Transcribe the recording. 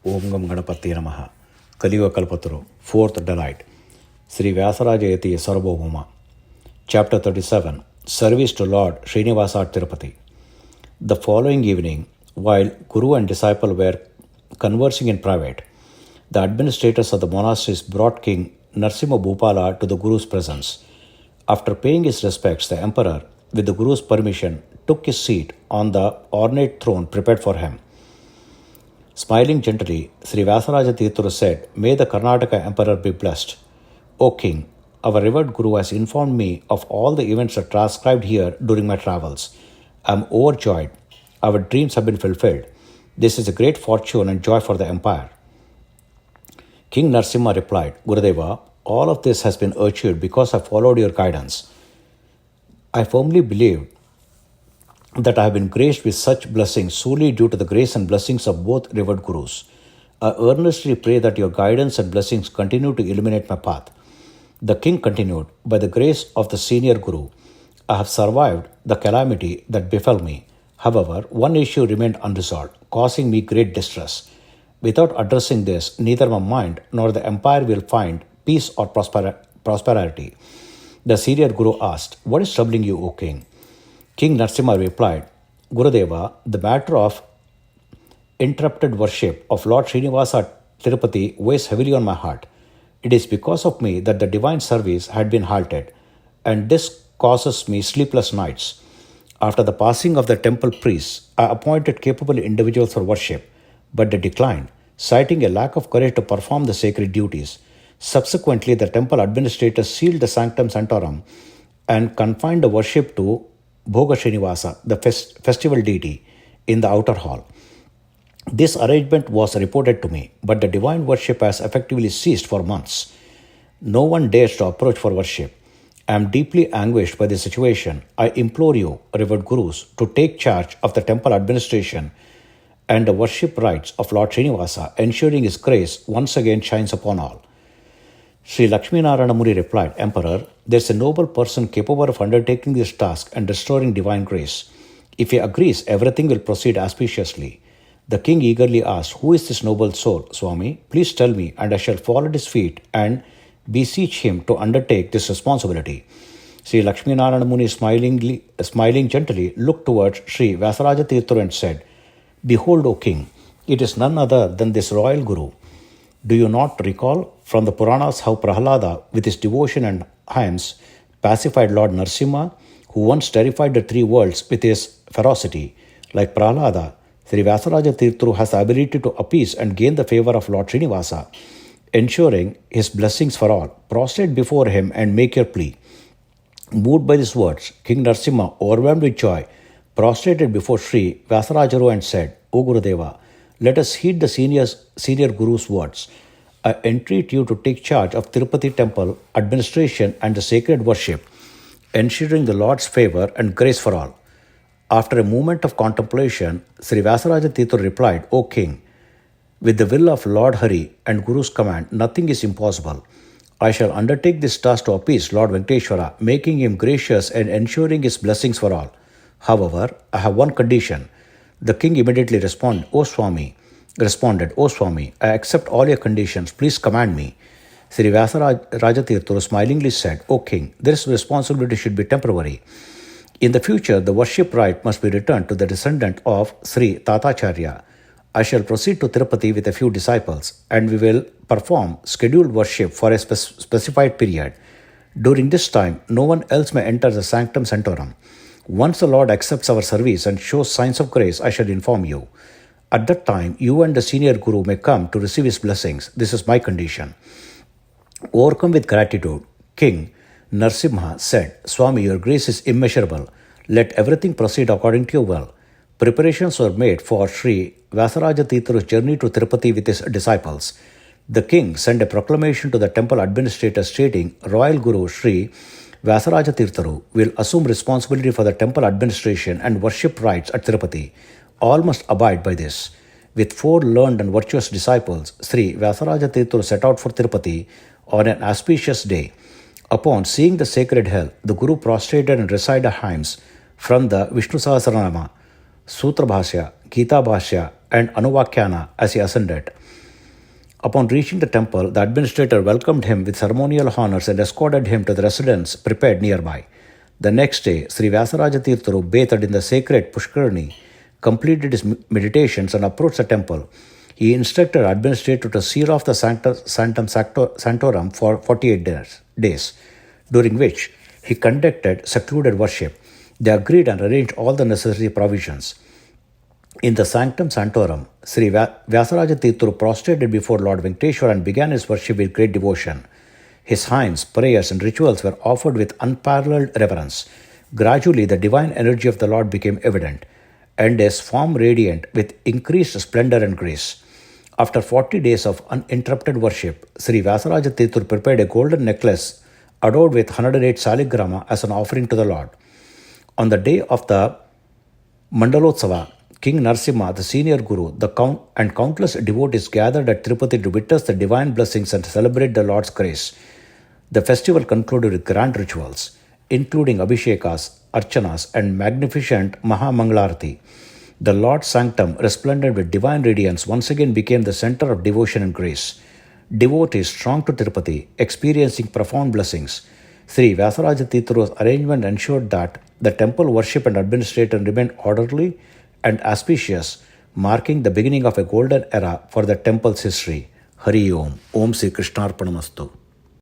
Om Gam Ganapati Namaha. Kaliyugada Kalpataru. Fourth Delight. Sri Vyasa Yati Sarvabhouma. Chapter 37. Service to Lord Srinivasa at Tirupati. The following evening, while Guru and disciple were conversing in private, the administrators of the monasteries brought King Narasimha Bhupala to the Guru's presence. After paying his respects, the emperor, with the Guru's permission, took his seat on the ornate throne prepared for him. Smiling gently, Sri Vyasaraja Tirtharu said, "May the Karnataka emperor be blessed. O king, our revered Guru has informed me of all the events that transcribed here during my travels. I am overjoyed. Our dreams have been fulfilled. This is a great fortune and joy for the empire." King Narasimha replied, "Gurudeva, all of this has been achieved because I followed your guidance. I firmly believe that I have been graced with such blessings solely due to the grace and blessings of both revered Gurus. I earnestly pray that your guidance and blessings continue to illuminate my path." The king continued, "By the grace of the senior Guru, I have survived the calamity that befell me. However, one issue remained unresolved, causing me great distress. Without addressing this, neither my mind nor the empire will find peace or prosperity." The senior Guru asked, "What is troubling you, O king?" King Narasimha replied, "Gurudeva, the matter of interrupted worship of Lord Srinivasa at Tirupati weighs heavily on my heart. It is because of me that the divine service had been halted, and this causes me sleepless nights. After the passing of the temple priests, I appointed capable individuals for worship, but they declined, citing a lack of courage to perform the sacred duties. Subsequently, the temple administrators sealed the sanctum sanctorum and confined the worship to Bhoga Srinivasa, the festival deity, in the outer hall. This arrangement was reported to me, but the divine worship has effectively ceased for months. No one dares to approach for worship. I am deeply anguished by this situation. I implore you, revered Gurus, to take charge of the temple administration and the worship rites of Lord Srinivasa, ensuring his grace once again shines upon all." Sri Lakshminarayana Muni replied, "Emperor, there is a noble person capable of undertaking this task and restoring divine grace. If he agrees, everything will proceed auspiciously." The king eagerly asked, "Who is this noble soul, Swami? Please tell me, and I shall fall at his feet and beseech him to undertake this responsibility." Sri Lakshminarayana Muni smiling gently, looked towards Sri Vyasaraja Tirtharu and said, "Behold, O king, it is none other than this royal Guru. Do you not recall from the Puranas how Prahlada, with his devotion and hymns, pacified Lord Narasimha, who once terrified the three worlds with his ferocity? Like Prahlada, Sri Vyasaraja Tirtharu has the ability to appease and gain the favor of Lord Srinivasa, ensuring his blessings for all. Prostrate before him and make your plea." Moved by these words, King Narasimha, overwhelmed with joy, prostrated before Sri Vyasarajaru and said, "O Gurudeva, let us heed the senior Guru's words. I entreat you to take charge of Tirupati temple administration and the sacred worship, ensuring the Lord's favor and grace for all." After a moment of contemplation, Sri Vyasaraja Tirtharu replied, "O king, with the will of Lord Hari and Guru's command, nothing is impossible. I shall undertake this task to appease Lord Venkateshwara, making him gracious and ensuring his blessings for all. However, I have one condition." The king immediately responded, "O Swami, I accept all your conditions. Please command me." Sri Vyasaraja Tirtharu smilingly said, "O king, this responsibility should be temporary. In the future, the worship rite must be returned to the descendant of Sri Tatacharya. I shall proceed to Tirupati with a few disciples, and we will perform scheduled worship for a specified period. During this time, no one else may enter the sanctum sanctorum. Once the Lord accepts our service and shows signs of grace, I shall inform you. At that time, you and the senior Guru may come to receive his blessings. This is my condition." Overcome with gratitude, King Narasimha said, "Swami, your grace is immeasurable. Let everything proceed according to your will." Preparations were made for Sri Vyasaraja Tirtharu's journey to Tirupati with his disciples. The king sent a proclamation to the temple administrator stating, "Royal Guru Sri Vyasaraja Tirtharu will assume responsibility for the temple administration and worship rites at Tirupati. All must abide by this." With 4 learned and virtuous disciples, Sri Vyasaraja Tirtharu set out for Tirupati on an auspicious day. Upon seeing the sacred hell, the Guru prostrated and recited hymns from the Vishnu Sahasranama, Sutra Bhashya, Gita Bhashya, and Anuvakyana as he ascended. Upon reaching the temple, the administrator welcomed him with ceremonial honors and escorted him to the residence prepared nearby. The next day, Sri Vyasaraja Tirtharu bathed in the sacred Pushkarani, completed his meditations and approached the temple. He instructed the administrator to seal off the sanctum sanctorum for 48 days, during which he conducted secluded worship. They agreed and arranged all the necessary provisions. In the sanctum sanctorum, Sri Vyasaraja Tirtharu prostrated before Lord Venkateshwara and began his worship with great devotion. His hymns, prayers, and rituals were offered with unparalleled reverence. Gradually, the divine energy of the Lord became evident, and his form radiant with increased splendor and grace. After 40 days of uninterrupted worship, Sri Vyasaraja Tirtharu prepared a golden necklace adorned with 108 saligrama as an offering to the Lord. On the day of the Mandalotsava, King Narasimha, the senior guru, and countless devotees gathered at Tirupati to witness the divine blessings and celebrate the Lord's grace. The festival concluded with grand rituals, including Abhishekas, Archanas, and magnificent Mahamangalarati. The Lord's sanctum, resplendent with divine radiance, once again became the center of devotion and grace. Devotees thronged to Tirupati, experiencing profound blessings. Sri Vyasaraja Tirtharu's arrangement ensured that the temple worship and administration remained orderly and auspicious, marking the beginning of a golden era for the temple's history. Hari Om. Om Sri Krishnarpanamastu.